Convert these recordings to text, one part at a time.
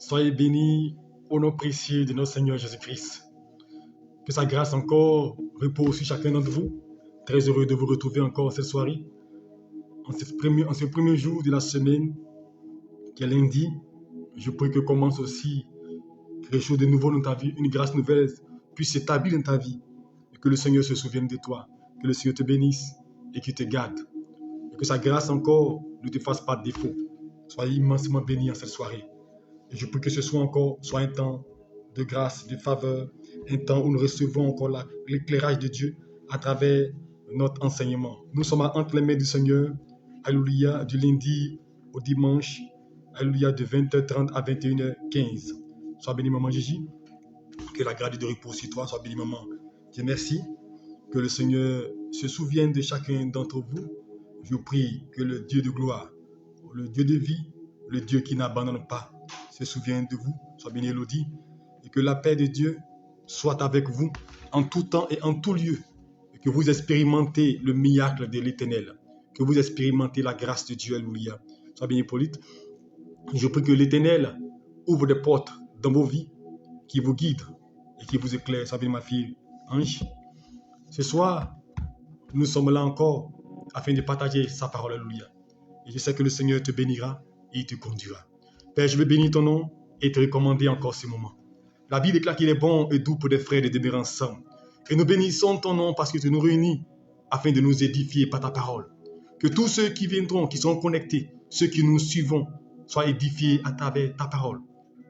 Soyez bénis au nom précieux de notre Seigneur Jésus-Christ. Que sa grâce encore repose sur chacun d'entre vous. Très heureux de vous retrouver encore cette soirée, en ce premier jour de la semaine, qui est lundi. Je prie que commence aussi quelque chose de nouveau dans ta vie, une grâce nouvelle puisse s'établir dans ta vie. Et que le Seigneur se souvienne de toi, que le Seigneur te bénisse et qu'il te garde. Et que sa grâce encore ne te fasse pas défaut. Soyez immensément bénis en cette soirée. Et je prie que ce soit un temps de grâce, de faveur, un temps où nous recevons encore l'éclairage de Dieu à travers notre enseignement. Nous sommes entre les mains du Seigneur, alléluia, du lundi au dimanche, alléluia, de 20h30 à 21h15. Sois béni, maman Gigi, que la grâce de Dieu repose sur toi, sois béni, maman. Dieu merci, que le Seigneur se souvienne de chacun d'entre vous. Je prie que le Dieu de gloire, le Dieu de vie, le Dieu qui n'abandonne pas, se souvienne de vous, sois béni Elodie, et que la paix de Dieu soit avec vous en tout temps et en tout lieu, et que vous expérimentez le miracle de l'Éternel, que vous expérimentez la grâce de Dieu, alléluia. Sois béni Hippolyte. Je prie que l'Éternel ouvre des portes dans vos vies, qui vous guide et qui vous éclaire. Sois béni ma fille Ange. Ce soir, nous sommes là encore afin de partager sa parole, alléluia. Et je sais que le Seigneur te bénira et il te conduira. Père, je veux bénir ton nom et te recommander encore ce moment. La Bible déclare qu'il est bon et doux pour des frères de demeurer ensemble. Et nous bénissons ton nom parce que tu nous réunis afin de nous édifier par ta parole. Que tous ceux qui viendront, qui sont connectés, ceux qui nous suivront, soient édifiés à travers ta parole.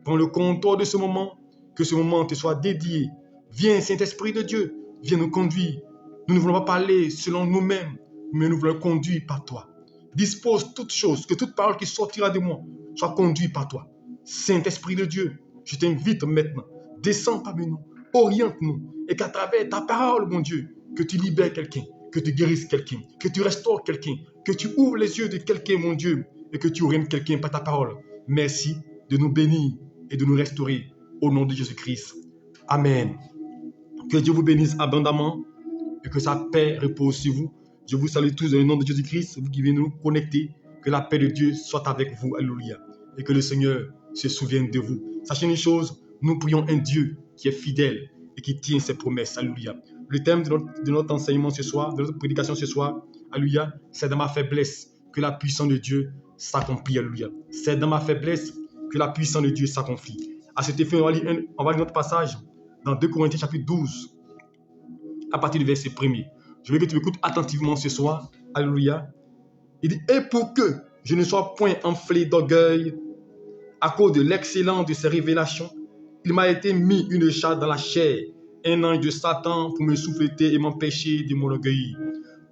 Prends le contrôle de ce moment, que ce moment te soit dédié. Viens, Saint-Esprit de Dieu, viens nous conduire. Nous ne voulons pas parler selon nous-mêmes, mais nous voulons conduire par toi. Dispose toutes choses, que toute parole qui sortira de moi soit conduite par toi. Saint-Esprit de Dieu, je t'invite maintenant, descends parmi nous, oriente-nous, et qu'à travers ta parole, mon Dieu, que tu libères quelqu'un, que tu guérisses quelqu'un, que tu restaures quelqu'un, que tu ouvres les yeux de quelqu'un, mon Dieu, et que tu orientes quelqu'un par ta parole. Merci de nous bénir et de nous restaurer au nom de Jésus-Christ. Amen. Que Dieu vous bénisse abondamment et que sa paix repose sur vous. Je vous salue tous dans le nom de Jésus-Christ, vous qui venez nous connecter. Que la paix de Dieu soit avec vous, alléluia. Et que le Seigneur se souvienne de vous. Sachez une chose, nous prions un Dieu qui est fidèle et qui tient ses promesses, alléluia. Le thème de notre enseignement ce soir, de notre prédication ce soir, alléluia, c'est dans ma faiblesse que la puissance de Dieu s'accomplit, alléluia. C'est dans ma faiblesse que la puissance de Dieu s'accomplit. À cet effet, on va lire notre passage dans 2 Corinthiens chapitre 12, à partir du verset 1er. Je veux que tu m'écoutes attentivement ce soir, alléluia. Il dit, et pour que je ne sois point enflé d'orgueil à cause de l'excellence de ces révélations, il m'a été mis une charge dans la chair, un ange de Satan pour me souffleter et m'empêcher de mon orgueil.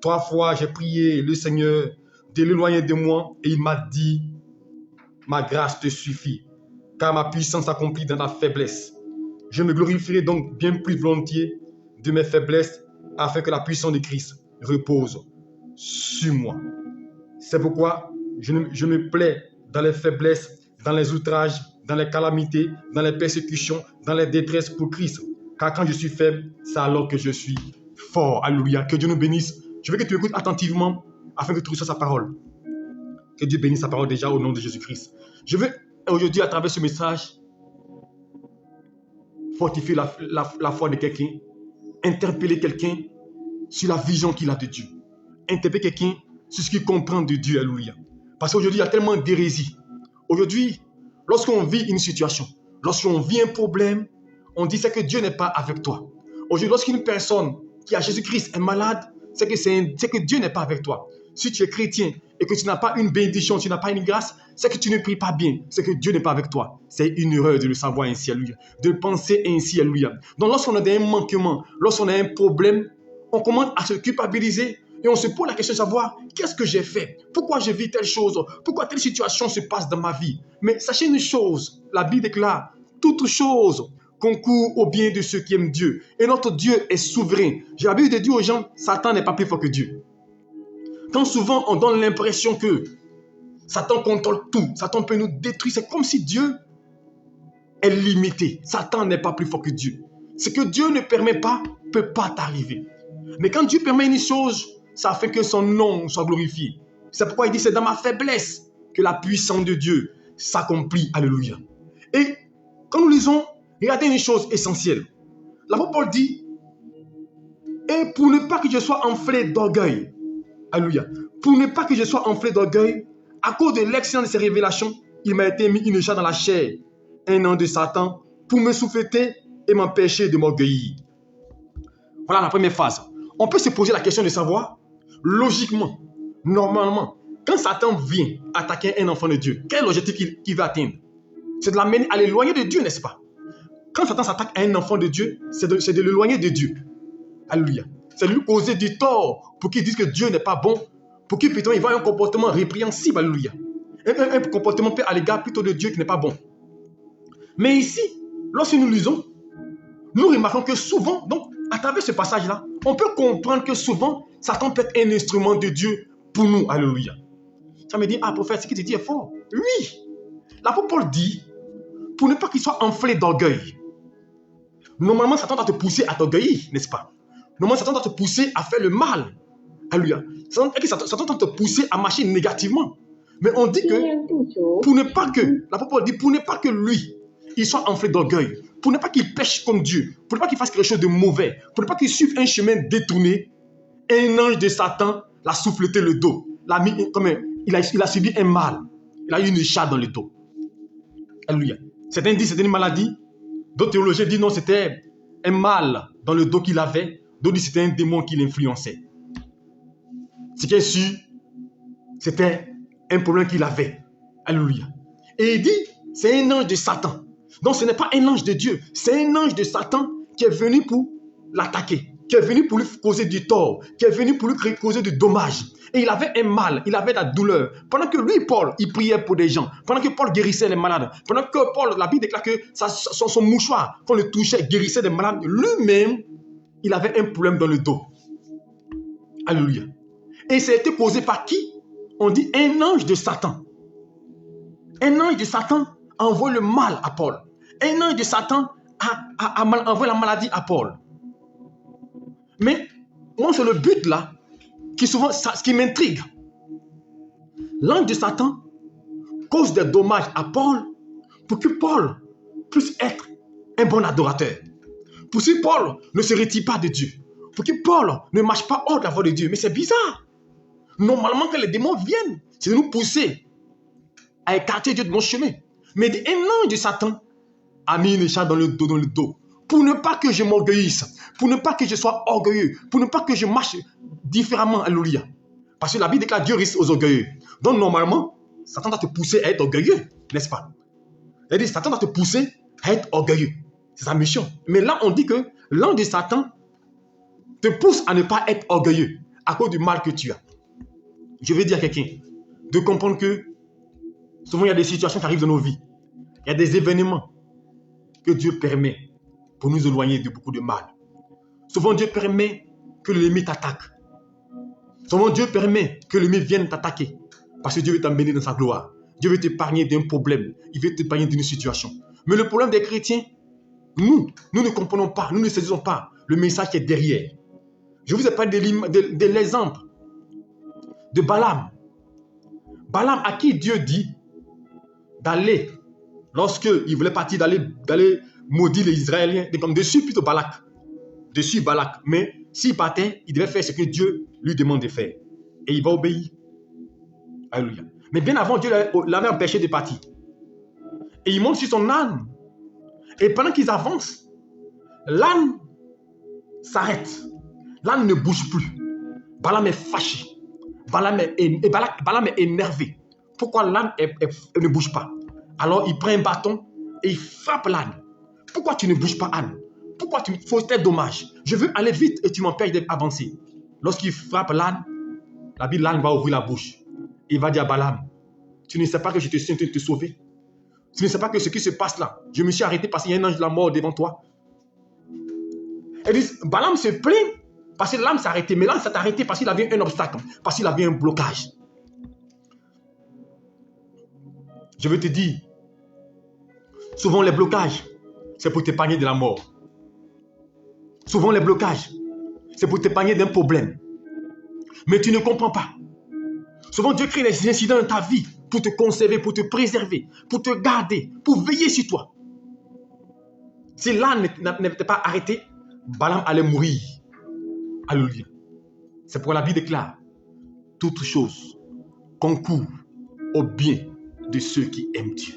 3 fois j'ai prié le Seigneur de l'éloigner de moi et il m'a dit, ma grâce te suffit, car ma puissance s'accomplit dans la faiblesse. Je me glorifierai donc bien plus volontiers de mes faiblesses afin que la puissance de Christ repose sur moi. C'est pourquoi je me plais dans les faiblesses, dans les outrages, dans les calamités, dans les persécutions, dans les détresses pour Christ. Car quand je suis faible, c'est alors que je suis fort. Alléluia. Que Dieu nous bénisse. Je veux que tu écoutes attentivement afin que tu reçoives sa parole. Que Dieu bénisse sa parole déjà au nom de Jésus-Christ. Je veux aujourd'hui, à travers ce message, fortifier la foi de quelqu'un, interpeller quelqu'un sur la vision qu'il a de Dieu. Interpeller quelqu'un sur ce qu'il comprend de Dieu. Alléluia. Parce qu'aujourd'hui, il y a tellement d'hérésie. Aujourd'hui, lorsqu'on vit une situation, lorsqu'on vit un problème, on dit c'est que Dieu n'est pas avec toi. Aujourd'hui, lorsqu'une personne qui a Jésus-Christ est malade, c'est que Dieu n'est pas avec toi. Si tu es chrétien et que tu n'as pas une bénédiction, tu n'as pas une grâce, c'est que tu ne pries pas bien, c'est que Dieu n'est pas avec toi. C'est une erreur de le savoir ainsi, alléluia. De penser ainsi, alléluia. Donc lorsqu'on a un manquement, lorsqu'on a un problème, on commence à se culpabiliser et on se pose la question de savoir qu'est-ce que j'ai fait, pourquoi je vis telle chose, pourquoi telle situation se passe dans ma vie. Mais sachez une chose, la Bible déclare, toute chose concourt au bien de ceux qui aiment Dieu. Et notre Dieu est souverain. J'ai l'habitude de dire aux gens, Satan n'est pas plus fort que Dieu. Quand souvent on donne l'impression que Satan contrôle tout, Satan peut nous détruire, c'est comme si Dieu est limité. Satan n'est pas plus fort que Dieu. Ce que Dieu ne permet pas, ne peut pas t'arriver. Mais quand Dieu permet une chose, ça fait que son nom soit glorifié. C'est pourquoi il dit, c'est dans ma faiblesse que la puissance de Dieu s'accomplit. Alléluia. Et quand nous lisons, regardez une chose essentielle. L'apôtre Paul dit, et pour ne pas que je sois enflé d'orgueil, alléluia, pour ne pas que je sois enflé d'orgueil, à cause de l'excellence de ces révélations, il m'a été mis une charge dans la chair, un an de Satan, pour me souffleter et m'empêcher de m'orgueillir. Voilà la première phase. On peut se poser la question de savoir, logiquement, normalement, quand Satan vient attaquer un enfant de Dieu, quel est l'objectif qu'il veut atteindre? C'est de l'amener à l'éloigner de Dieu, n'est-ce pas? Quand Satan s'attaque à un enfant de Dieu, c'est de l'éloigner de Dieu. Alléluia. C'est de lui causer du tort pour qu'il dise que Dieu n'est pas bon, pour qu'il puisse avoir un comportement répréhensible. Alléluia. Un comportement à l'égard plutôt de Dieu qui n'est pas bon. Mais ici, lorsque nous lisons, nous remarquons que souvent, donc à travers ce passage-là, on peut comprendre que souvent, Satan peut être un instrument de Dieu pour nous. Alléluia. Ça me dit, ah prophète, ce que tu dis est fort. Oui. L'apôtre Paul dit, pour ne pas qu'il soit enflé d'orgueil. Normalement, Satan doit te pousser à t'orgueillir, n'est-ce pas? Normalement, Satan doit te pousser à faire le mal. Alléluia. Satan doit te pousser à marcher négativement. Mais on dit que, pour ne pas que, l'apôtre Paul dit, pour ne pas que lui, il soit enflé d'orgueil, pour ne pas qu'il pêche contre Dieu, pour ne pas qu'il fasse quelque chose de mauvais, pour ne pas qu'il suive un chemin détourné, un ange de Satan l'a souffleté le dos. Il a subi un mal. Il a eu une charge dans le dos. Alléluia. Certains disent que c'était une maladie. D'autres théologiens disent non, c'était un mal dans le dos qu'il avait. D'autres disent que c'était un démon qui l'influençait. Ce qui est sûr, c'était un problème qu'il avait. Alléluia. Et il dit, c'est un ange de Satan. Donc ce n'est pas un ange de Dieu. C'est un ange de Satan qui est venu pour l'attaquer, qui est venu pour lui causer du tort, qui est venu pour lui causer du dommage. Et il avait un mal, il avait de la douleur. Pendant que lui, Paul, il priait pour des gens, pendant que Paul guérissait les malades, pendant que Paul, la Bible déclare que son mouchoir, quand le touchait, guérissait des malades, lui-même, il avait un problème dans le dos. Alléluia. Et ça a été causé par qui? On dit un ange de Satan. Un ange de Satan envoie le mal à Paul. Un ange de Satan envoie la maladie à Paul. Mais moi, c'est le but là, ce qui m'intrigue. L'ange de Satan cause des dommages à Paul pour que Paul puisse être un bon adorateur. Pour que Paul ne se retire pas de Dieu. Pour que Paul ne marche pas hors de la voie de Dieu. Mais c'est bizarre. Normalement, quand les démons viennent, c'est de nous pousser à écarter Dieu de mon chemin. Mais un ange de Satan a mis une charge dans le dos. Pour ne pas que je m'orgueillisse, pour ne pas que je sois orgueilleux, pour ne pas que je marche différemment. Alléluia. Parce que la Bible déclare Dieu résiste aux orgueilleux. Donc normalement, Satan doit te pousser à être orgueilleux, n'est-ce pas? C'est-à-dire, Satan doit te pousser à être orgueilleux. C'est sa mission. Mais là, on dit que l'ange de Satan te pousse à ne pas être orgueilleux à cause du mal que tu as. Je veux dire à quelqu'un de comprendre que souvent il y a des situations qui arrivent dans nos vies. Il y a des événements que Dieu permet pour nous éloigner de beaucoup de mal. Souvent Dieu permet que l'ennemi t'attaque. Souvent Dieu permet que l'ennemi vienne t'attaquer. Parce que Dieu veut t'emmener dans sa gloire. Dieu veut t'épargner d'un problème. Il veut t'épargner d'une situation. Mais le problème des chrétiens, nous ne comprenons pas, nous ne saisissons pas le message qui est derrière. Je vous ai parlé de l'exemple de Balaam. Balaam à qui Dieu dit d'aller, lorsqu'il voulait partir, d'aller maudire les Israéliens, comme dessus plutôt Balak. Dessus Balak. Mais s'il partait, il devait faire ce que Dieu lui demande de faire. Et il va obéir. Alléluia. Mais bien avant, Dieu l'avait empêché de partir. Et il monte sur son âne. Et pendant qu'ils avancent, l'âne s'arrête. L'âne ne bouge plus. Balaam est fâché. Balaam est énervé. Pourquoi l'âne ne bouge pas? Alors il prend un bâton et il frappe l'âne. Pourquoi tu ne bouges pas, âne? Pourquoi tu me fais tel dommage? Je veux aller vite et tu m'empêches d'avancer. Lorsqu'il frappe l'âne, la Bible, l'âne va ouvrir la bouche. Il va dire à Balaam, tu ne sais pas que je te suis en train de te sauver? Tu ne sais pas que ce qui se passe là, je me suis arrêté parce qu'il y a un ange de la mort devant toi. Et dit, Balaam se plaint parce que l'âne s'est arrêté. Mais l'âne s'est arrêté parce qu'il avait un obstacle, parce qu'il avait un blocage. Je veux te dire, souvent les blocages, c'est pour t'épargner de la mort. Souvent les blocages, c'est pour t'épargner d'un problème. Mais tu ne comprends pas. Souvent Dieu crée des incidents dans ta vie pour te conserver, pour te préserver, pour te garder, pour veiller sur toi. Si l'âne n'était pas arrêté, Balaam allait mourir. Alléluia. C'est pourquoi la Bible déclare, toute chose concourt au bien de ceux qui aiment Dieu.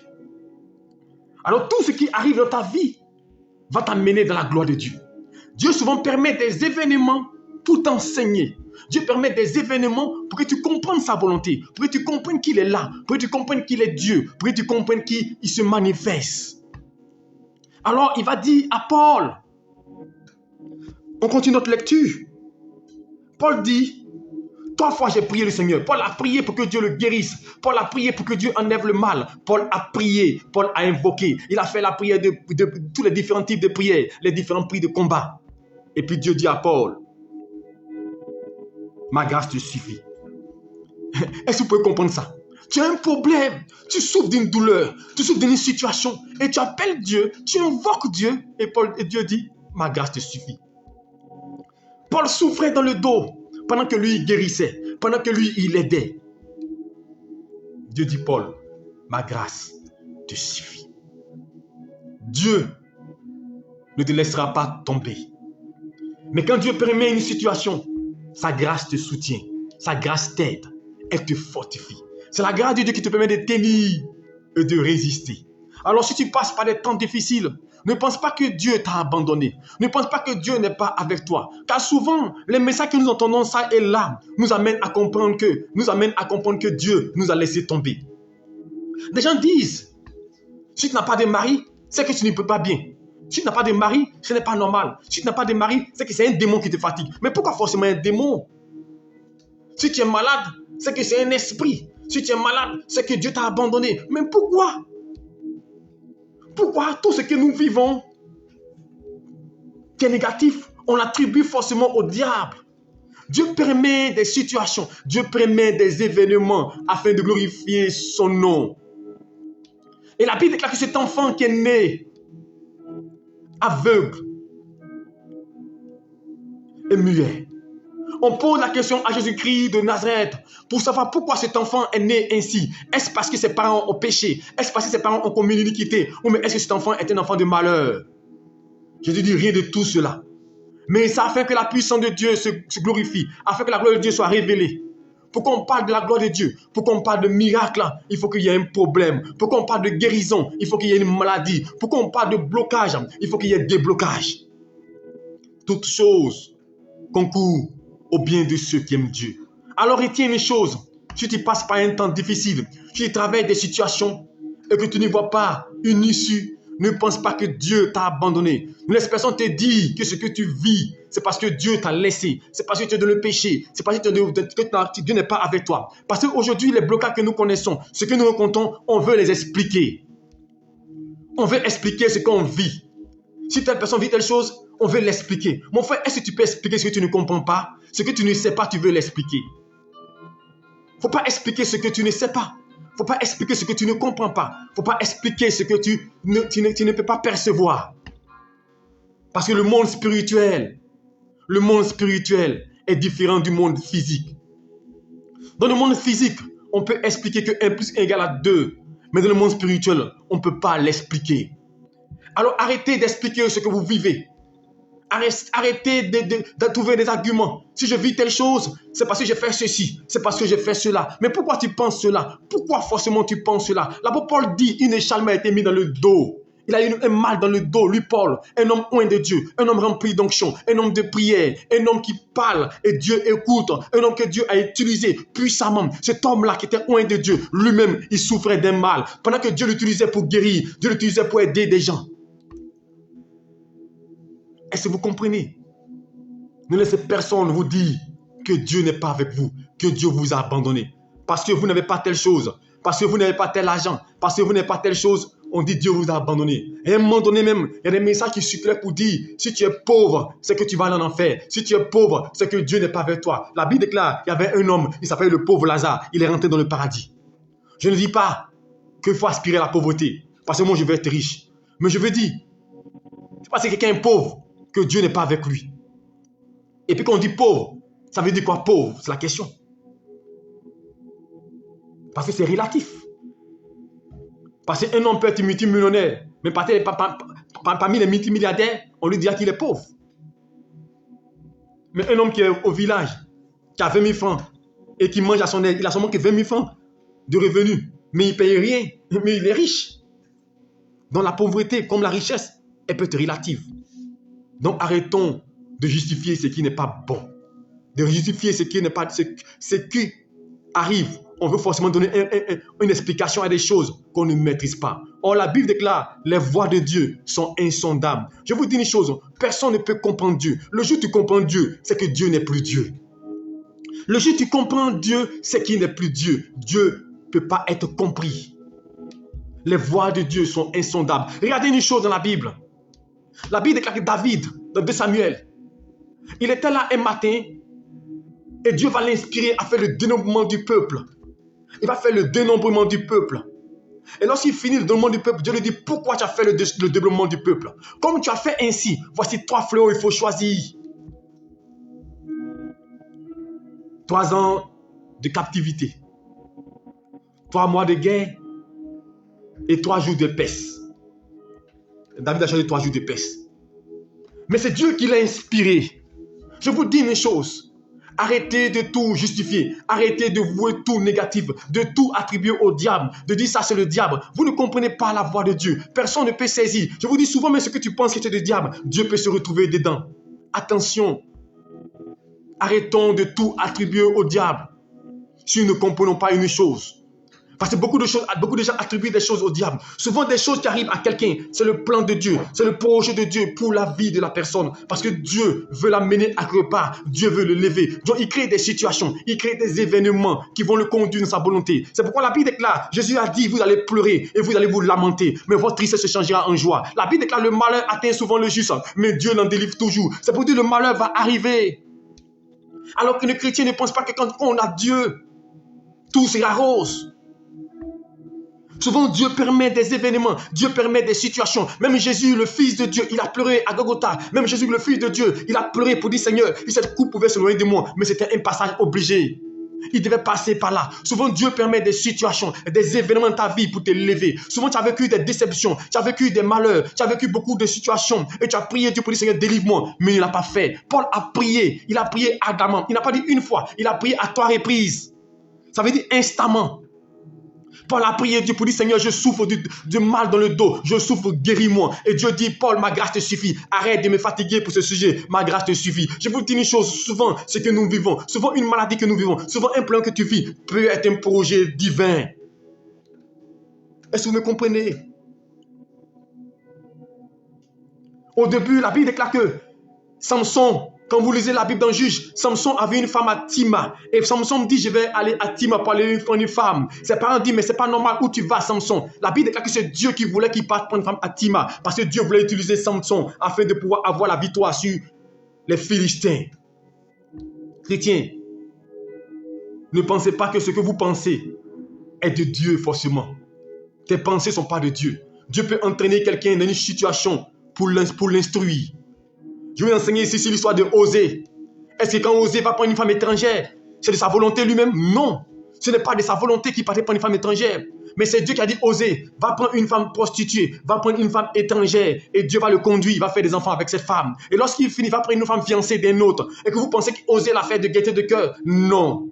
Alors tout ce qui arrive dans ta vie va t'amener dans la gloire de Dieu. Dieu souvent permet des événements pour t'enseigner. Dieu permet des événements pour que tu comprennes sa volonté, pour que tu comprennes qu'il est là, pour que tu comprennes qu'il est Dieu, pour que tu comprennes qu'il se manifeste. Alors il va dire à Paul, on continue notre lecture. Paul dit, 3 fois j'ai prié le Seigneur. Paul a prié pour que Dieu le guérisse. Paul a prié pour que Dieu enlève le mal. Paul a prié, Paul a invoqué. Il a fait la prière de tous les différents types de prières, les différents prix de combat. Et puis Dieu dit à Paul, ma grâce te suffit. Est-ce que vous pouvez comprendre ça? Tu as un problème, tu souffres d'une douleur, tu souffres d'une situation et tu appelles Dieu, tu invoques Dieu et Dieu dit, ma grâce te suffit. Paul souffrait dans le dos pendant que lui il guérissait, pendant que lui il aidait. Dieu dit, Paul, ma grâce te suffit. Dieu ne te laissera pas tomber. Mais quand Dieu permet une situation, sa grâce te soutient, sa grâce t'aide, elle te fortifie. C'est la grâce de Dieu qui te permet de tenir et de résister. Alors si tu passes par des temps difficiles, ne pense pas que Dieu t'a abandonné. Ne pense pas que Dieu n'est pas avec toi. Car souvent, les messages que nous entendons ça et là nous amènent à comprendre que Dieu nous a laissé tomber. Des gens disent, si tu n'as pas de mari, c'est que tu ne peux pas bien. Si tu n'as pas de mari, ce n'est pas normal. Si tu n'as pas de mari, c'est que c'est un démon qui te fatigue. Mais pourquoi forcément un démon? Si tu es malade, c'est que c'est un esprit. Si tu es malade, c'est que Dieu t'a abandonné. Mais pourquoi? Pourquoi tout ce que nous vivons qui est négatif, on l'attribue forcément au diable? Dieu permet des situations, Dieu permet des événements afin de glorifier son nom. Et la Bible déclare que cet enfant qui est né aveugle et muet. On pose la question à Jésus-Christ de Nazareth pour savoir pourquoi cet enfant est né ainsi. Est-ce parce que ses parents ont péché? Est-ce parce que ses parents ont commis l'iniquité? Ou mais est-ce que cet enfant est un enfant de malheur? Jésus dit rien de tout cela. Mais c'est afin que la puissance de Dieu se glorifie, afin que la gloire de Dieu soit révélée. Pour qu'on parle de la gloire de Dieu, pour qu'on parle de miracle, il faut qu'il y ait un problème. Pour qu'on parle de guérison, il faut qu'il y ait une maladie. Pour qu'on parle de blocage, il faut qu'il y ait des blocages. Toutes choses concourent au bien de ceux qui aiment Dieu. Alors retiens une chose, si tu passes par un temps difficile, si tu traverses des situations et que tu ne vois pas une issue, ne pense pas que Dieu t'a abandonné. Laisse personne te dire que ce que tu vis, c'est parce que Dieu t'a laissé. C'est parce que tu es dans le péché. C'est parce que Dieu n'est pas avec toi. Parce qu'aujourd'hui, les blocages que nous connaissons, ce que nous rencontrons, on veut les expliquer. On veut expliquer ce qu'on vit. Si telle personne vit telle chose, on veut l'expliquer. Mon frère, est-ce que tu peux expliquer ce que tu ne comprends pas? Ce que tu ne sais pas, tu veux l'expliquer. Il ne faut pas expliquer ce que tu ne sais pas. Il ne faut pas expliquer ce que tu ne comprends pas. Il ne faut pas expliquer ce que tu ne peux pas percevoir. Parce que le monde spirituel est différent du monde physique. Dans le monde physique, on peut expliquer que 1 plus 1 égale à 2. Mais dans le monde spirituel, on ne peut pas l'expliquer. Alors arrêtez d'expliquer ce que vous vivez. Arrêtez de trouver des arguments. Si je vis telle chose, c'est parce que j'ai fait ceci, c'est parce que j'ai fait cela. Mais pourquoi tu penses cela? Pourquoi forcément tu penses cela? L'apôtre Paul dit, une échelle m'a été mise dans le dos. Il a eu un mal dans le dos, lui Paul, un homme oint de Dieu, un homme rempli d'onction, un homme de prière, un homme qui parle et Dieu écoute, un homme que Dieu a utilisé puissamment. Cet homme-là qui était oint de Dieu, lui-même, il souffrait d'un mal. Pendant que Dieu l'utilisait pour guérir, Dieu l'utilisait pour aider des gens. Est-ce que vous comprenez? Ne laissez personne vous dire que Dieu n'est pas avec vous, que Dieu vous a abandonné. Parce que vous n'avez pas telle chose, parce que vous n'avez pas tel argent, parce que vous n'avez pas telle chose, on dit Dieu vous a abandonné. Et à un moment donné même, il y a des messages qui circulent pour dire, si tu es pauvre, c'est que tu vas aller en enfer. Si tu es pauvre, c'est que Dieu n'est pas avec toi. La Bible déclare, il y avait un homme, il s'appelait le pauvre Lazare, il est rentré dans le paradis. Je ne dis pas qu'il faut aspirer à la pauvreté, parce que moi je veux être riche. Mais je veux dire, c'est parce que quelqu'un est pauvre, que Dieu n'est pas avec lui. Et puis quand on dit pauvre, ça veut dire quoi pauvre? C'est la question. Parce que c'est relatif. Parce qu'un homme peut être multimillionnaire, mais parmi les multimilliardaires, on lui dira qu'il est pauvre. Mais un homme qui est au village, qui a 20 000 francs et qui mange à son aide, il a seulement que 20 000 francs de revenus, mais il ne paye rien, mais il est riche. Donc la pauvreté, comme la richesse, elle peut être relative. Donc arrêtons de justifier ce qui n'est pas bon, de justifier ce qui n'est pas, ce qui arrive. On veut forcément donner une explication à des choses qu'on ne maîtrise pas. Or, la Bible déclare, les voies de Dieu sont insondables. Je vous dis une chose, personne ne peut comprendre Dieu. Le jour où tu comprends Dieu, c'est que Dieu n'est plus Dieu. Le jour où tu comprends Dieu, c'est qu'il n'est plus Dieu. Dieu ne peut pas être compris. Les voies de Dieu sont insondables. Regardez une chose dans la Bible. La Bible déclare que David, dans 2 Samuel, il était là un matin et Dieu va l'inspirer à faire le dénombrement du peuple. Il va faire le dénombrement du peuple. Et lorsqu'il finit le dénombrement du peuple, Dieu lui dit, pourquoi tu as fait le dénombrement du peuple? Comme tu as fait ainsi, voici 3 fléaux, il faut choisir. 3 ans de captivité, 3 mois de guerre et 3 jours de peste. David a choisi 3 jours de peste. Mais c'est Dieu qui l'a inspiré. Je vous dis une chose. Arrêtez de tout justifier. Arrêtez de vouer tout négatif, de tout attribuer au diable, de dire ça c'est le diable. Vous ne comprenez pas la voix de Dieu. Personne ne peut saisir. Je vous dis souvent, mais ce que tu penses que c'est le diable, Dieu peut se retrouver dedans. Attention. Arrêtons de tout attribuer au diable. Si nous ne comprenons pas une chose. Parce que beaucoup de gens attribuent des choses au diable. Souvent des choses qui arrivent à quelqu'un, c'est le plan de Dieu, c'est le projet de Dieu pour la vie de la personne. Parce que Dieu veut l'amener à quelque part, Dieu veut le lever. Donc il crée des situations, il crée des événements qui vont le conduire dans sa volonté. C'est pourquoi la Bible déclare, Jésus a dit, vous allez pleurer et vous allez vous lamenter, mais votre tristesse se changera en joie. La Bible déclare, le malheur atteint souvent le juste, mais Dieu l'en délivre toujours. C'est pour dire le malheur va arriver. Alors que le chrétien ne pense pas que quand on a Dieu, tout sera rose. Souvent, Dieu permet des événements, Dieu permet des situations. Même Jésus, le Fils de Dieu, il a pleuré à Golgotha. Même Jésus, le Fils de Dieu, il a pleuré pour dire, Seigneur, cette coupe pouvait se loin de moi, mais c'était un passage obligé. Il devait passer par là. Souvent, Dieu permet des situations, des événements dans ta vie pour te lever. Souvent, tu as vécu des déceptions, tu as vécu des malheurs, tu as vécu beaucoup de situations et tu as prié Dieu pour dire, Seigneur, délivre-moi. Mais il ne l'a pas fait. Paul a prié, il a prié ardemment. Il n'a pas dit une fois, il a prié à 3 reprises. Ça veut dire instamment. Paul a prié Dieu pour dire, Seigneur, je souffre du mal dans le dos, je souffre, guéris-moi. Et Dieu dit, Paul, ma grâce te suffit. Arrête de me fatiguer pour ce sujet, ma grâce te suffit. Je vous dis une chose, souvent, ce que nous vivons, souvent une maladie que nous vivons, souvent un plan que tu vis peut être un projet divin. Est-ce que vous me comprenez? Au début, la Bible déclare que Samson, quand vous lisez la Bible dans Juge, Samson avait une femme à Tima. Et Samson me dit, je vais aller à Tima pour aller prendre une femme. Ses parents disent, mais c'est pas normal, où tu vas, Samson? La Bible déclare que c'est Dieu qui voulait qu'il parte prendre une femme à Tima. Parce que Dieu voulait utiliser Samson afin de pouvoir avoir la victoire sur les Philistins. Chrétiens, ne pensez pas que ce que vous pensez est de Dieu forcément. Tes pensées ne sont pas de Dieu. Dieu peut entraîner quelqu'un dans une situation pour l'instruire. Je vais enseigner ici sur l'histoire de Osée. Est-ce que quand Osée va prendre une femme étrangère, c'est de sa volonté lui-même? Non. Ce n'est pas de sa volonté qu'il partait prendre une femme étrangère. Mais c'est Dieu qui a dit, Osée, va prendre une femme prostituée, va prendre une femme étrangère. Et Dieu va le conduire, il va faire des enfants avec cette femme. Et lorsqu'il finit, il va prendre une femme fiancée d'un autre. Et que vous pensez qu'Osée l'a fait de gaieté de cœur? Non.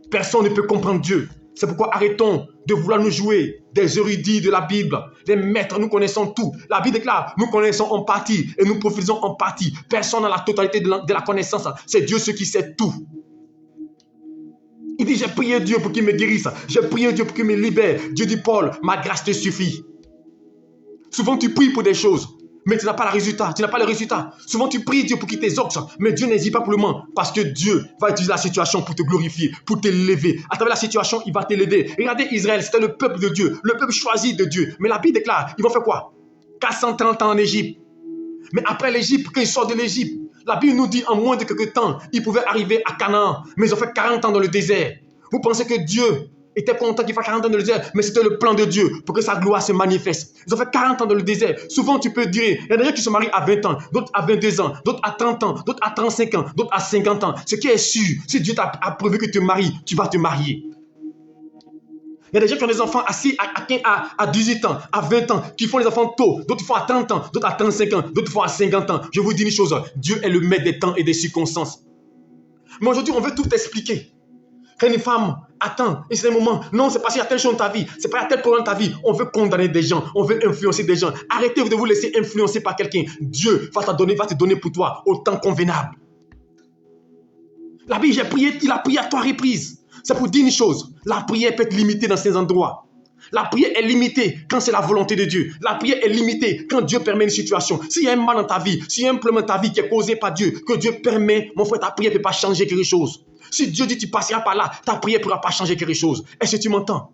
Personne ne peut comprendre Dieu. C'est pourquoi arrêtons de vouloir nous jouer des érudits de la Bible. Les maîtres, nous connaissons tout. La Bible déclare, nous connaissons en partie et nous prophétisons en partie. Personne n'a la totalité de la connaissance. C'est Dieu ce qui sait tout. Il dit, j'ai prié Dieu pour qu'il me guérisse. J'ai prié Dieu pour qu'il me libère. Dieu dit, Paul, ma grâce te suffit. Souvent, tu pries pour des choses, mais tu n'as pas le résultat. Tu n'as pas le résultat. Souvent, tu pries Dieu pour qu'il t'exauce, mais Dieu n'hésite pas pour le moment, parce que Dieu va utiliser la situation pour te glorifier, pour t'élever. À travers la situation, il va t'élever. Regardez Israël, c'était le peuple de Dieu, le peuple choisi de Dieu. Mais la Bible déclare, ils vont faire quoi? 430 ans en Égypte. Mais après l'Égypte, quand ils sortent de l'Égypte, la Bible nous dit en moins de quelques temps, ils pouvaient arriver à Canaan. Mais ils ont fait 40 ans dans le désert. Vous pensez que Dieu était content qu'il fasse 40 ans dans le désert, mais c'était le plan de Dieu pour que sa gloire se manifeste. Ils ont fait 40 ans dans le désert. Souvent, tu peux dire, il y a des gens qui se marient à 20 ans, d'autres à 22 ans, d'autres à 30 ans, d'autres à 35 ans, d'autres à 50 ans. Ce qui est sûr, si Dieu t'a prévu que tu te maries, tu vas te marier. Il y a des gens qui ont des enfants assis à 18 ans, à 20 ans, qui font les enfants tôt, d'autres font à 30 ans, d'autres à 35 ans, d'autres font à 50 ans. Je vous dis une chose, Dieu est le maître des temps et des circonstances. Mais aujourd'hui, on veut tout expliquer. Quand une femme attend, et c'est un moment, non, c'est parce qu'il y a telle chose dans ta vie, c'est pas tel problème dans ta vie, on veut condamner des gens, on veut influencer des gens. Arrêtez de vous laisser influencer par quelqu'un. Dieu va te donner pour toi au temps convenable. La Bible, il a prié à 3 reprises. C'est pour dire une chose, la prière peut être limitée dans ces endroits. La prière est limitée quand c'est la volonté de Dieu. La prière est limitée quand Dieu permet une situation. S'il y a un mal dans ta vie, s'il y a un problème dans ta vie qui est causé par Dieu, que Dieu permet, mon frère, ta prière ne peut pas changer quelque chose. Si Dieu dit tu passeras par là, ta prière ne pourra pas changer quelque chose. Est-ce que tu m'entends?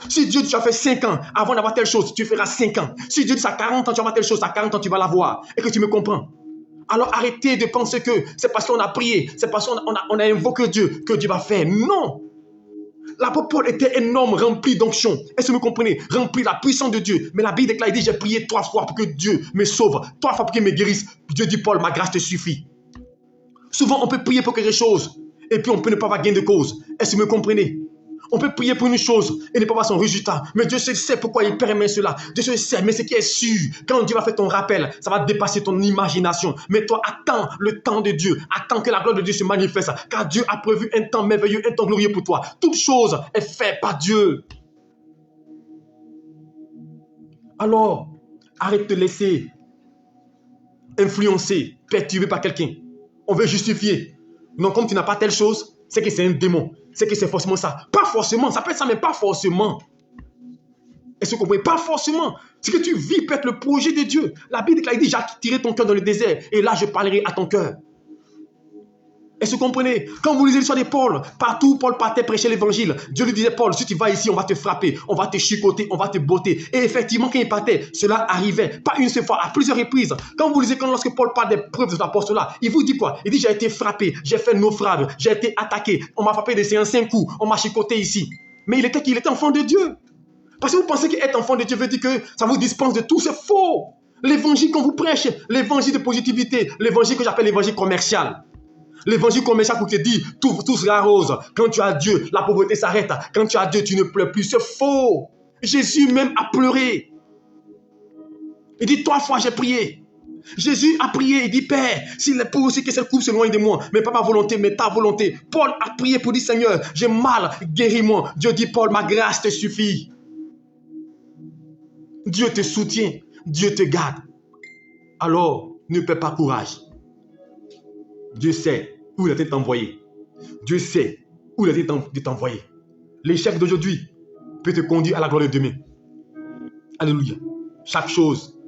Si Dieu dit tu as fait 5 ans avant d'avoir telle chose, tu feras 5 ans. Si Dieu dit à 40 ans tu vas avoir telle chose, à 40 ans tu vas l'avoir. Et que tu me comprends? Alors arrêtez de penser que c'est parce qu'on a prié, c'est parce qu'on a invoqué Dieu que Dieu va faire. Non! L'apôtre Paul était un homme rempli d'onction. Est-ce que vous comprenez? Rempli de la puissance de Dieu. Mais la Bible déclare, il dit, j'ai prié 3 fois pour que Dieu me sauve. 3 fois pour qu'il me guérisse. Dieu dit, Paul, ma grâce te suffit. Souvent, on peut prier pour quelque chose et puis on peut ne pas avoir gain de cause. Est-ce que vous me comprenez? On peut prier pour une chose et ne pas voir son résultat. Mais Dieu sait pourquoi il permet cela. Dieu sait, mais ce qui est sûr, quand Dieu va faire ton rappel, ça va dépasser ton imagination. Mais toi, attends le temps de Dieu. Attends que la gloire de Dieu se manifeste. Car Dieu a prévu un temps merveilleux, un temps glorieux pour toi. Toute chose est faite par Dieu. Alors, arrête de te laisser influencer, perturber par quelqu'un. On veut justifier. Non, comme tu n'as pas telle chose, c'est que c'est un démon. C'est que c'est forcément ça. Pas forcément. Ça peut être ça, mais pas forcément. Est-ce que vous comprenez? Pas forcément. Ce que tu vis peut être le projet de Dieu. La Bible dit, j'ai tiré ton cœur dans le désert. Et là, je parlerai à ton cœur. Est-ce que vous comprenez? Quand vous lisez l'histoire de Paul, partout où Paul partait prêcher l'évangile, Dieu lui disait, Paul, si tu vas ici, on va te frapper, on va te chicoter, on va te botter. Et effectivement, quand il partait, cela arrivait. Pas une seule fois, à plusieurs reprises. Quand vous lisez, lorsque Paul parle des preuves de cet apôtre-là, il vous dit quoi? Il dit, j'ai été frappé, j'ai fait naufrage, j'ai été attaqué, on m'a frappé de 5 coups, on m'a chicoté ici. Mais il était enfant de Dieu. Parce que vous pensez qu'être enfant de Dieu veut dire que ça vous dispense de tout, c'est faux. L'évangile qu'on vous prêche, l'évangile de positivité, l'évangile que j'appelle l'évangile commercial. L'évangile commercial pour te dire tout sera rose. Quand tu as Dieu, la pauvreté s'arrête. Quand tu as Dieu, tu ne pleures plus. C'est faux. Jésus même a pleuré. Il dit 3 fois j'ai prié. Jésus a prié. Il dit Père, s'il est pour aussi que cette coupe s'éloigne de moi, mais pas ma volonté, mais ta volonté. Paul a prié pour dire Seigneur, j'ai mal, guéris-moi. Dieu dit Paul, ma grâce te suffit. Dieu te soutient. Dieu te garde. Alors, ne perds pas courage. Dieu sait où il a été envoyé. Dieu sait où il a été t'envoyer. L'échec d'aujourd'hui peut te conduire à la gloire de demain. Alléluia. Chaque chose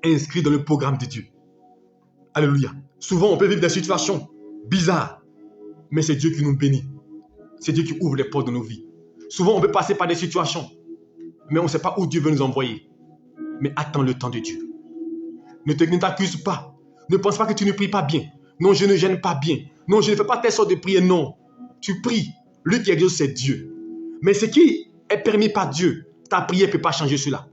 est inscrite dans le programme de Dieu. Alléluia. Souvent, on peut vivre des situations bizarres, mais c'est Dieu qui nous bénit. C'est Dieu qui ouvre les portes de nos vies. Souvent, on peut passer par des situations, mais on ne sait pas où Dieu veut nous envoyer. Mais attends le temps de Dieu. Ne t'accuse pas. Ne pense pas que tu ne pries pas bien. Non, je ne gêne pas bien. Non, je ne fais pas telle sorte de prière. Non, tu pries. Lui qui exauce, c'est Dieu. Mais ce qui est permis par Dieu, ta prière ne peut pas changer cela.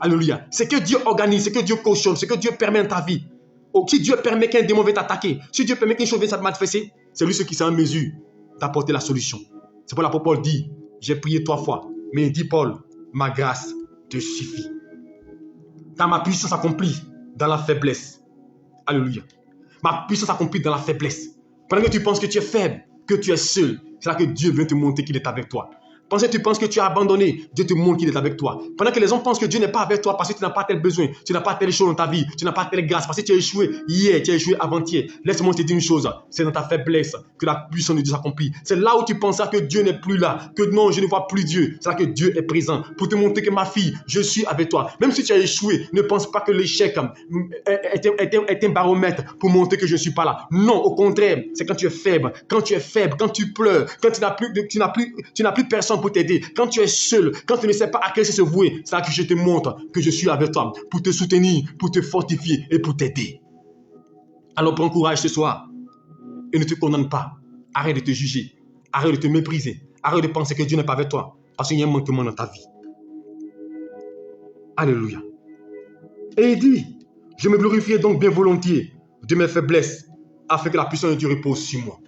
Alléluia. C'est que Dieu organise, c'est que Dieu cautionne, c'est que Dieu permet dans ta vie. Oh, si Dieu permet qu'un démon vienne t'attaquer, si Dieu permet qu'une chose vienne te manifester, c'est lui qui est en mesure d'apporter la solution. C'est pour l'apôtre Paul dit, j'ai prié 3 fois. Mais il dit Paul, ma grâce te suffit. Car ma puissance s'accomplit dans la faiblesse. Alléluia. Ma puissance s'accomplit dans la faiblesse. Pendant que tu penses que tu es faible, que tu es seul, c'est là que Dieu vient te montrer qu'il est avec toi. Pendant que tu penses que tu as abandonné, Dieu te montre qu'il est avec toi. Pendant que les gens pensent que Dieu n'est pas avec toi parce que tu n'as pas tel besoin, tu n'as pas telle chose dans ta vie, tu n'as pas telle grâce, parce que tu as échoué hier, tu as échoué avant-hier. Laisse-moi te dire une chose, c'est dans ta faiblesse que la puissance de Dieu s'accomplit. C'est là où tu penseras que Dieu n'est plus là, que non, je ne vois plus Dieu. C'est là que Dieu est présent pour te montrer que ma fille, je suis avec toi. Même si tu as échoué, ne pense pas que l'échec est un baromètre pour montrer que je ne suis pas là. Non, au contraire, c'est quand tu es faible, quand tu pleures, quand tu n'as plus personne pour t'aider, quand tu es seul, quand tu ne sais pas à quel se vouer, c'est là que je te montre que je suis avec toi pour te soutenir, pour te fortifier et pour t'aider. Alors prends courage ce soir et ne te condamne pas. Arrête de te juger, arrête de te mépriser, arrête de penser que Dieu n'est pas avec toi parce qu'il y a un manquement dans ta vie. Alléluia. Et il dit, je me glorifierai donc bien volontiers de mes faiblesses afin que la puissance de Dieu repose sur moi.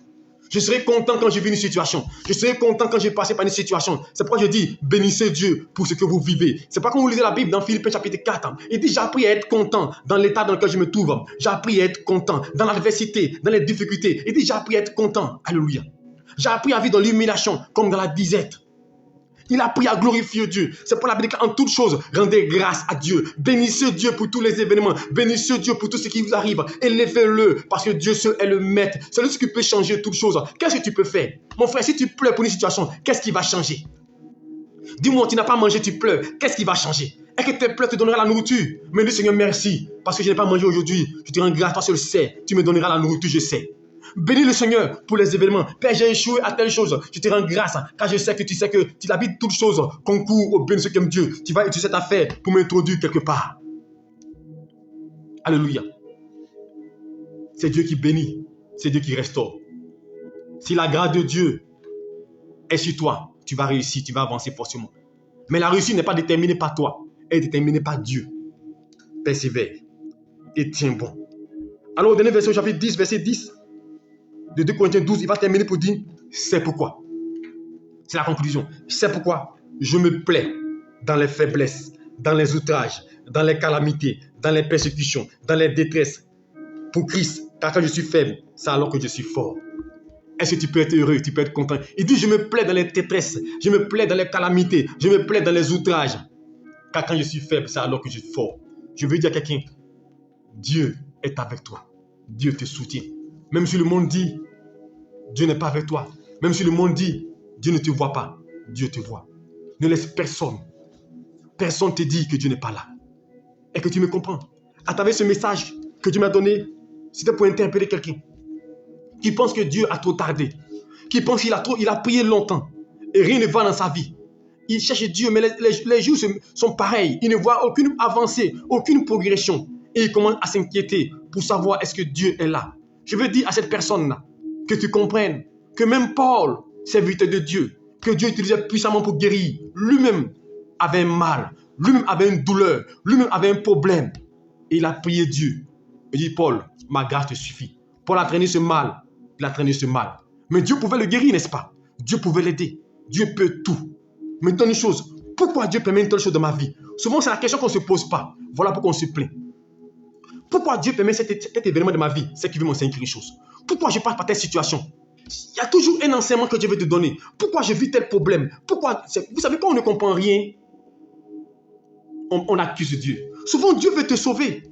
Je serai content quand je vis une situation. Je serai content quand je passe par une situation. C'est pourquoi je dis, bénissez Dieu pour ce que vous vivez. C'est pas quand vous lisez la Bible dans Philippiens chapitre 4. Il dit, j'ai appris à être content dans l'état dans lequel je me trouve. J'ai appris à être content dans l'adversité, dans les difficultés. Il dit, j'ai appris à être content. Alléluia. J'ai appris à vivre dans l'humiliation comme dans la disette. Il a appris à glorifier Dieu. C'est pour la Bible en toutes choses, rendez grâce à Dieu. Bénissez Dieu pour tous les événements. Bénissez Dieu pour tout ce qui vous arrive. Élevez-le parce que Dieu seul est le maître. C'est lui qui peut changer toutes choses. Qu'est-ce que tu peux faire? Mon frère, si tu pleures pour une situation, qu'est-ce qui va changer? Dis-moi, tu n'as pas mangé, tu pleures. Qu'est-ce qui va changer? Est-ce que tes pleurs te donneront la nourriture? Mais dis Seigneur, merci parce que je n'ai pas mangé aujourd'hui. Je te rends grâce, toi seul sais. Tu me donneras la nourriture, je sais. Bénis le Seigneur pour les événements. Père, j'ai échoué à telle chose. Je te rends grâce car je sais que tu habites toutes choses concourent au bien de ceux qui aiment Dieu. Tu vas utiliser cette affaire pour m'introduire quelque part. Alléluia. C'est Dieu qui bénit. C'est Dieu qui restaure. Si la grâce de Dieu est sur toi, tu vas réussir, tu vas avancer forcément. Mais la réussite n'est pas déterminée par toi. Elle est déterminée par Dieu. Persévère et tiens bon. Alors, au dernier verset, au chapitre 10, verset 10, de 2 Corinthiens 12, il va terminer pour dire, c'est pourquoi. C'est la conclusion. C'est pourquoi je me plais dans les faiblesses, dans les outrages, dans les calamités, dans les persécutions, dans les détresses. Pour Christ, car quand je suis faible, c'est alors que je suis fort. Est-ce que tu peux être heureux, tu peux être content? Il dit, je me plais dans les détresses, je me plais dans les calamités, je me plais dans les outrages. Car quand je suis faible, c'est alors que je suis fort. Je veux dire à quelqu'un, Dieu est avec toi. Dieu te soutient. Même si le monde dit, Dieu n'est pas avec toi. Même si le monde dit, Dieu ne te voit pas, Dieu te voit. Ne laisse personne te dire que Dieu n'est pas là. Et que tu me comprends. À travers ce message que Dieu m'a donné, c'était pour interpeller quelqu'un qui pense que Dieu a trop tardé, qui pense qu'il a prié longtemps et rien ne va dans sa vie. Il cherche Dieu, mais les jours sont pareils. Il ne voit aucune avancée, aucune progression. Et il commence à s'inquiéter pour savoir est-ce que Dieu est là. Je veux dire à cette personne-là que tu comprennes que même Paul, serviteur de Dieu, que Dieu utilisait puissamment pour guérir, lui-même avait un mal, lui-même avait une douleur, lui-même avait un problème. Et il a prié Dieu. Il dit, Paul, ma grâce te suffit. Paul a traîné ce mal, il a traîné ce mal. Mais Dieu pouvait le guérir, n'est-ce pas? Dieu pouvait l'aider. Dieu peut tout. Maintenant, une chose, pourquoi Dieu permet une telle chose dans ma vie? Souvent, c'est la question qu'on ne se pose pas. Voilà pourquoi on se plaint. Pourquoi Dieu permet cet événement de ma vie? C'est qu'il veut m'enseigner quelque chose. Pourquoi je passe par telle situation? Il y a toujours un enseignement que Dieu veut te donner. Pourquoi je vis tel problème? Pourquoi? Vous savez, quand on ne comprend rien, on accuse Dieu. Souvent, Dieu veut te sauver.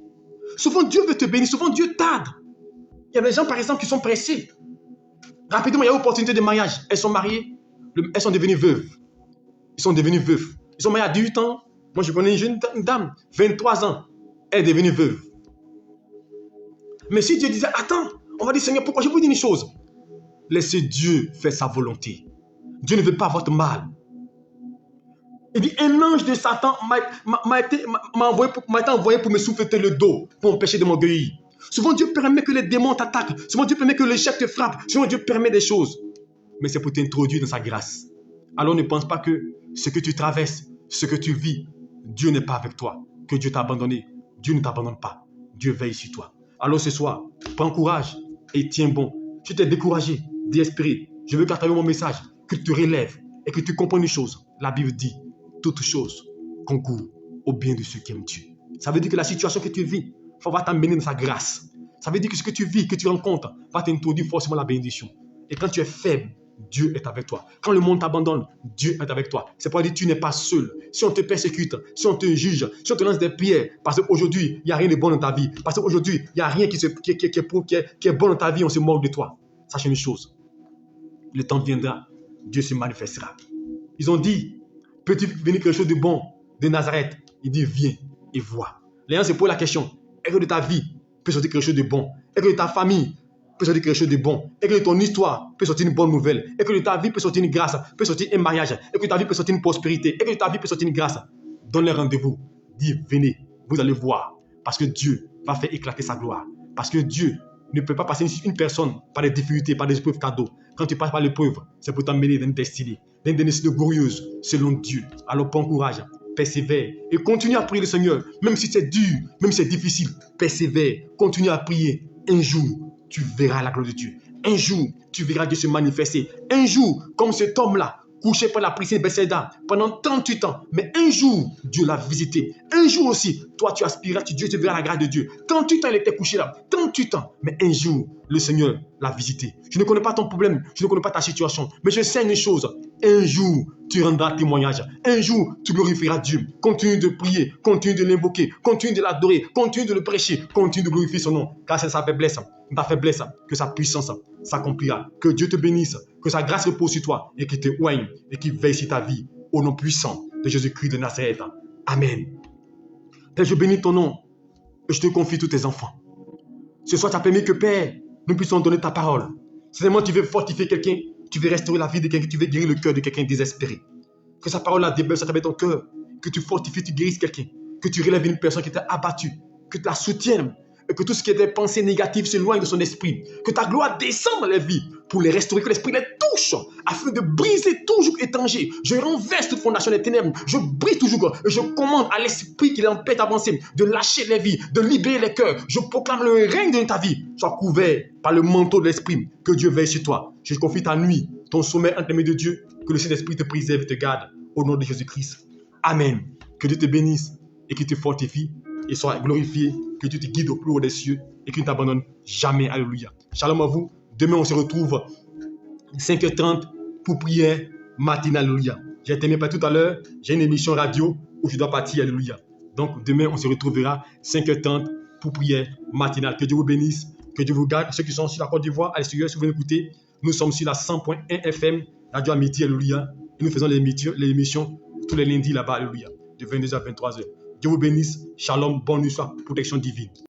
Souvent, Dieu veut te bénir. Souvent, Dieu tarde. Il y a des gens, par exemple, qui sont pressés. Rapidement, il y a une opportunité de mariage. Elles sont mariées. Elles sont devenues veuves. Ils sont devenus veufs. Ils sont mariés à 18 ans. Moi, je connais une dame, 23 ans. Elle est devenue veuve. Mais si Dieu disait, attends, on va dire, Seigneur, pourquoi je vous dis une chose? Laissez Dieu faire sa volonté. Dieu ne veut pas votre mal. Il dit, un ange de Satan m'a été envoyé pour me souffleter le dos, pour m'empêcher de m'orgueillir. Souvent, Dieu permet que les démons t'attaquent. Souvent, Dieu permet que l'échec te frappe. Souvent, Dieu permet des choses. Mais c'est pour t'introduire dans sa grâce. Alors, ne pense pas que ce que tu traverses, ce que tu vis, Dieu n'est pas avec toi, que Dieu t'a abandonné. Dieu ne t'abandonne pas. Dieu veille sur toi. Alors, ce soir, prends courage et tiens bon. Tu t'es découragé, désespéré. Je veux qu'à travers mon message, que tu te relèves et que tu comprennes une chose. La Bible dit, toutes choses concourent au bien de ceux qui aiment Dieu. Ça veut dire que la situation que tu vis va t'amener dans sa grâce. Ça veut dire que ce que tu vis, que tu rencontres, va t'introduire forcément la bénédiction. Et quand tu es faible, Dieu est avec toi. Quand le monde t'abandonne, Dieu est avec toi. C'est pour dire que tu n'es pas seul. Si on te persécute, si on te juge, si on te lance des pierres, parce qu'aujourd'hui, il n'y a rien de bon dans ta vie, parce qu'aujourd'hui, il n'y a rien qui est bon dans ta vie, on se moque de toi. Sache une chose, le temps viendra, Dieu se manifestera. Ils ont dit, peux-tu venir quelque chose de bon de Nazareth? Il dit, viens et vois. Les gens se posent la question, est-ce que de ta vie peut sortir quelque chose de bon? Est-ce que de ta famille peut sortir quelque chose de bon? Est-ce que de ton histoire peut sortir une bonne nouvelle? Est-ce que de ta vie peut sortir une grâce? Peut sortir un mariage? Est-ce que de ta vie peut sortir une prospérité? Est-ce que de ta vie peut sortir une grâce? Donne-les rendez-vous. Dis, venez, vous allez voir. Parce que Dieu va faire éclater sa gloire. Parce que Dieu ne peut pas passer une personne par des difficultés, par des épreuves cadeaux. Quand tu passes par l'épreuve, c'est pour t'amener dans une destinée glorieuse selon Dieu. Alors prends courage, persévère et continue à prier le Seigneur. Même si c'est dur, même si c'est difficile, persévère, continue à prier. Un jour, tu verras la gloire de Dieu. Un jour, tu verras Dieu se manifester. Un jour, comme cet homme-là, couché par la princesse Bethsaida pendant 38 ans. Mais un jour, Dieu l'a visité. Un jour aussi, toi, tu aspireras, Dieu te verra la grâce de Dieu. 38 ans, il était couché là. 38 ans. Mais un jour, le Seigneur l'a visité. Je ne connais pas ton problème. Je ne connais pas ta situation. Mais je sais une chose. Un jour, tu rendras témoignage. Un jour, tu glorifieras Dieu. Continue de prier. Continue de l'invoquer. Continue de l'adorer. Continue de le prêcher. Continue de glorifier son nom. Car c'est sa faiblesse, que sa puissance s'accomplira. Que Dieu te bénisse. Que sa grâce repose sur toi et qu'il te oigne et qu'il veille sur ta vie. Au nom puissant de Jésus-Christ de Nazareth. Amen. Père, je bénis ton nom et je te confie tous tes enfants. Ce soir, tu as permis que, Père, nous puissions donner ta parole. Certainement, tu veux fortifier quelqu'un, tu veux restaurer la vie de quelqu'un, tu veux guérir le cœur de quelqu'un désespéré. Que sa parole-là débeuille à travers ton cœur, que tu fortifies, tu guérisses quelqu'un, que tu relèves une personne qui était abattue, que tu la soutiennes, et que tout ce qui est des pensées négatives s'éloigne de son esprit, que ta gloire descende dans les vies pour les restaurer, que l'esprit les touche, afin de briser tout joug étranger. Je renverse toute fondation des ténèbres, je brise tout joug, et je commande à l'esprit qui l'empêche d'avancer, de lâcher les vies, de libérer les cœurs. Je proclame le règne de ta vie, sois couvert par le manteau de l'esprit, que Dieu veille sur toi. Je confie ta nuit, ton sommeil entre les mains de Dieu, que le Saint-Esprit te préserve et te garde, au nom de Jésus-Christ. Amen. Que Dieu te bénisse et qu'il te fortifie et soit glorifié, que Dieu te guide au plus haut des cieux et qu'il ne t'abandonne jamais. Alléluia. Shalom à vous. Demain, on se retrouve 5h30 pour prière matinale. Alléluia. J'ai terminé par tout à l'heure. J'ai une émission radio où je dois partir. Alléluia. Donc, demain, on se retrouvera 5h30 pour prière matinale. Que Dieu vous bénisse. Que Dieu vous garde. Ceux qui sont sur la Côte d'Ivoire, à l'extérieur, si vous m'écoutez, nous sommes sur la 100.1 FM, radio à midi. Alléluia. Et nous faisons les émissions tous les lundis là-bas. Alléluia. De 22h à 23h. Dieu vous bénisse. Shalom, bonne nuit, protection divine.